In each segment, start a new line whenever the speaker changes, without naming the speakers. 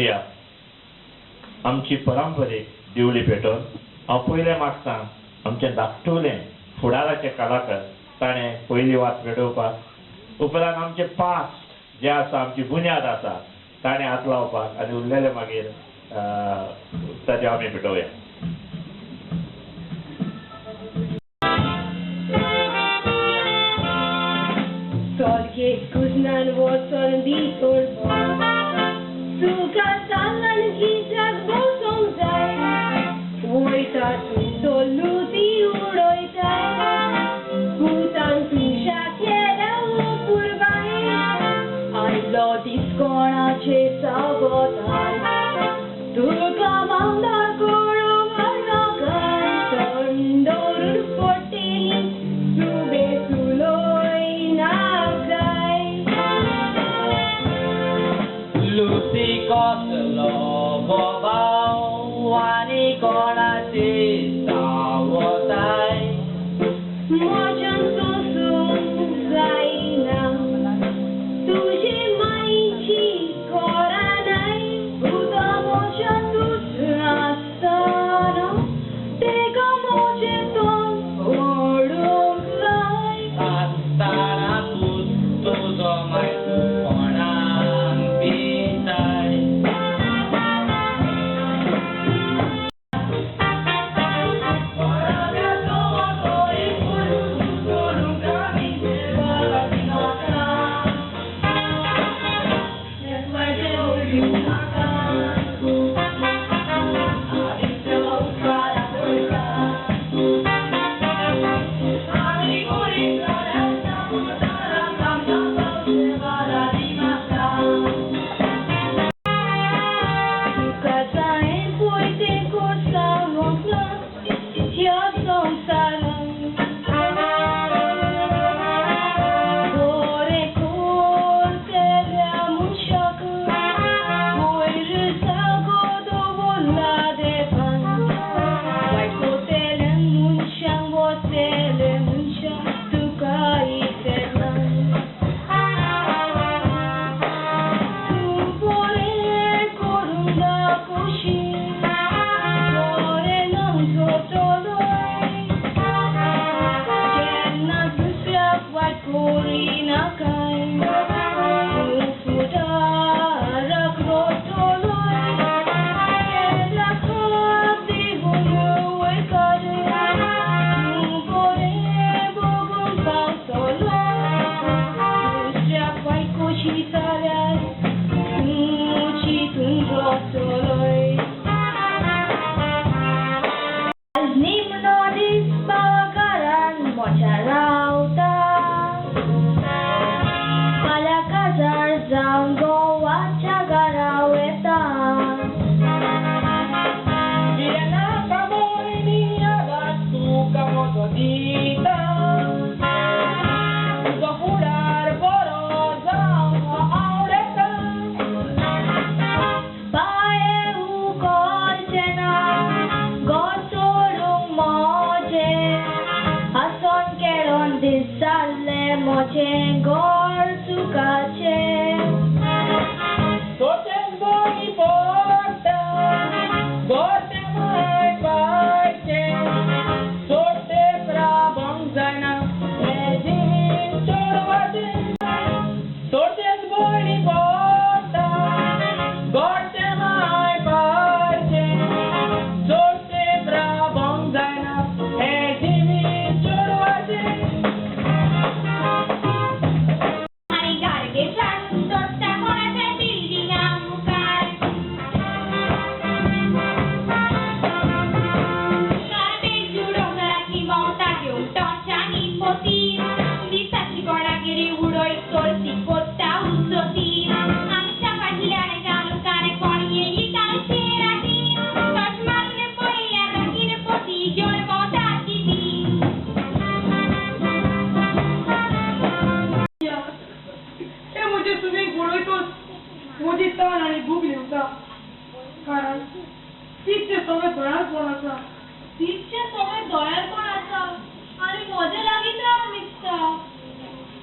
या आमची परंपरेक दिवली पेटोवन हांव पयलें मागतां आमचें धाकटुलें फुडाराचे कलाकार ताणें पयली वात पेटोवपाक उपरांत आमचे पास्ट जे आसा आमची बुन्याद आसा ताणें हात लावपाक आनी उरलेले मागीर ताचे आमी पेटोवया.
Kuznan wotson bitor Suka salan gizak bosong zai Woita tu soluti uroitai Hutan tu shakiera upurbai Ai lodis konache sabotai Tuka mandar koro marnakai Tondorun potini Rube suloi
Lucy Costello, Bobao, Wani Conache, Sawotai.
Mojan susum zaina, tuje mai chi koranai, uda mojan tusrasano, tega mojeton odum lai.
Astara tuzo mai konan pitai.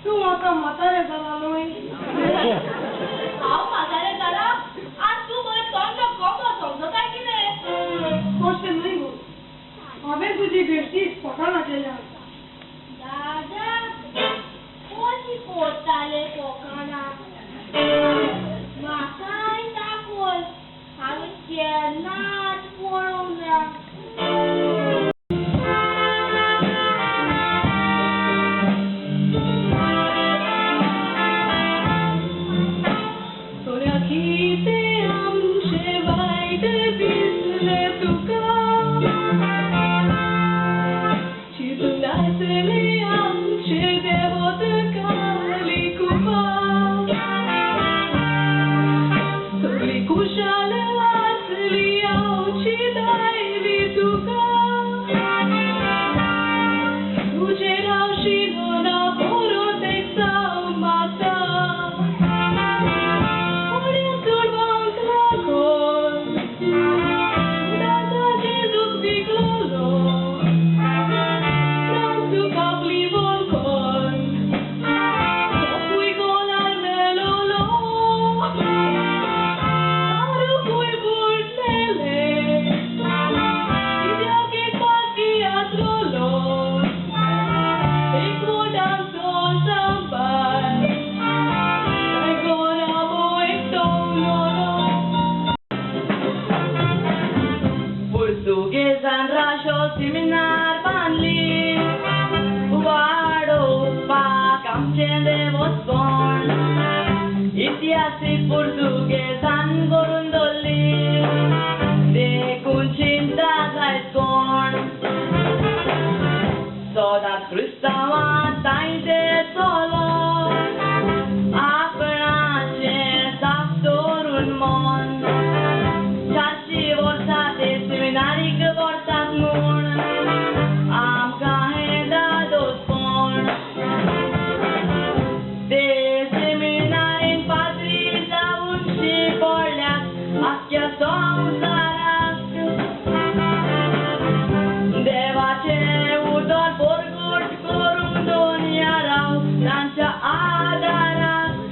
तू आता म्हातारे झाला लोई.
हांव म्हातारे जाला आज तू बरें
हांवें तुजी बेश्टीच फोटो घातलेल्या
दादा कोणी पोताले कोकणा म्हाकाय दाखोवन हांवें केन्नाच पळोवंक ना
सोन्या कितें आमचें वायट दिसलें तुका चिंतून आसलें आमचें देवत काली कुपा सगळी कुशाल आसली आमची दायली तुका तुजेर आशिल्लो ना बरो तेचा माता
Portuguesan rasho seminar बांधली वाडोवपाक आमचें देवस्थान इतिहासीक पोर्तुगेजान करून दवरली देखून चिंता जायत कोण सदांच क्रिस्तांवां तांचे चलो आपणाचें साफ दवरून मन 400 वर्सां ते सेमिनारीक व्हरतात म्हूण आमकां हें दादोसपण ते सेमिनारीन पाद्री जावून शिकवल्यात आख्ख्या संवसाराक देवाचें उतर परगट करूंक दोनया राव तांच्या आदाराक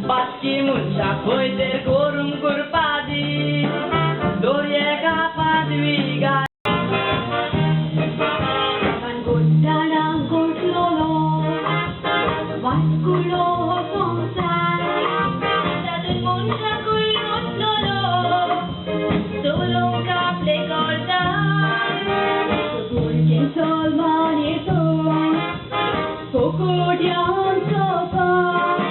बाचकी मनशाक खंय तर करूंक करपा दी दोरयेका पादवी गाय
गोड्डाणांक गोठलोलो वास्कुलो हो संवसार
तातूंत मनशाकूय वचलोलो चलोवंक आपले कळटा
भुरगे सलमान येतोन कोकोड्यान चोपाक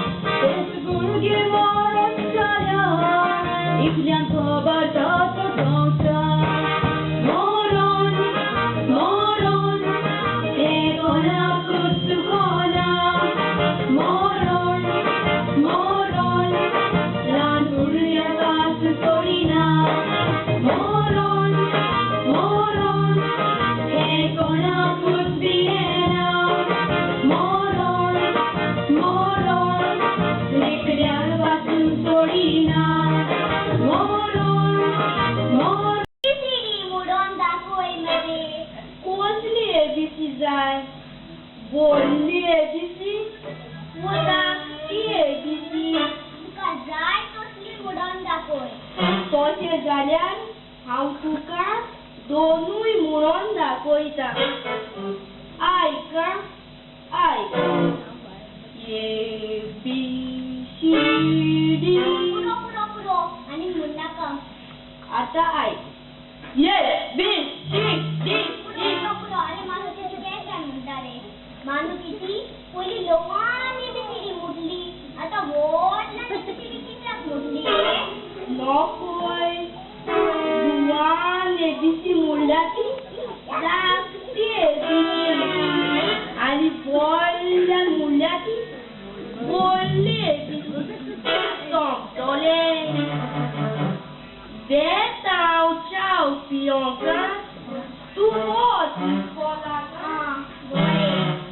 तेच भुरगे मरत जाल्यार इतल्यान खबर जाता संवसार मरण मरण हें कोणाकूच चुकोना मरण मरण ल्हान भुरग्याक सोडिना मरण मरण हें कोणाकूच भियेना मरण मरण लेकऱ्याक वाचून सोडिना मरण मरण
सिडी मुडोन दाखोय मरे
कसली एबीसी जाय व्हडली एबीसी
वता
ती एबीसी
तुका जाय तसली मुडोन दाखोय
तशें जाल्यार हांव तुका दोनूय म्हणून दाखयता आयक आयक ए बी सी डी
पुरो पुरो पुरो आनी म्हणनाका
आतां आयक ए बी सी डी
पुरो पुरो पुरो आनी मानुकीची केन्ना म्हणटा रे मानुकीची पयलीं ल्हान एबीसीडी मुडली आतां व्हडल्यान एबीसीडी कित्याक मुडली रे
नोकोय जुवान एबीसी म्हणल्या ती धाकटी एबीसी आनी व्हडल्यान म्हणल्या ती व्हडली एबीसी समजोलें देत हांव चाव पिवंक तूं वच इस्कोलाक
बरें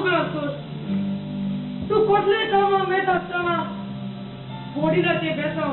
करतोस तू कसले कामां मेत असताना वडिलांचे बेसाव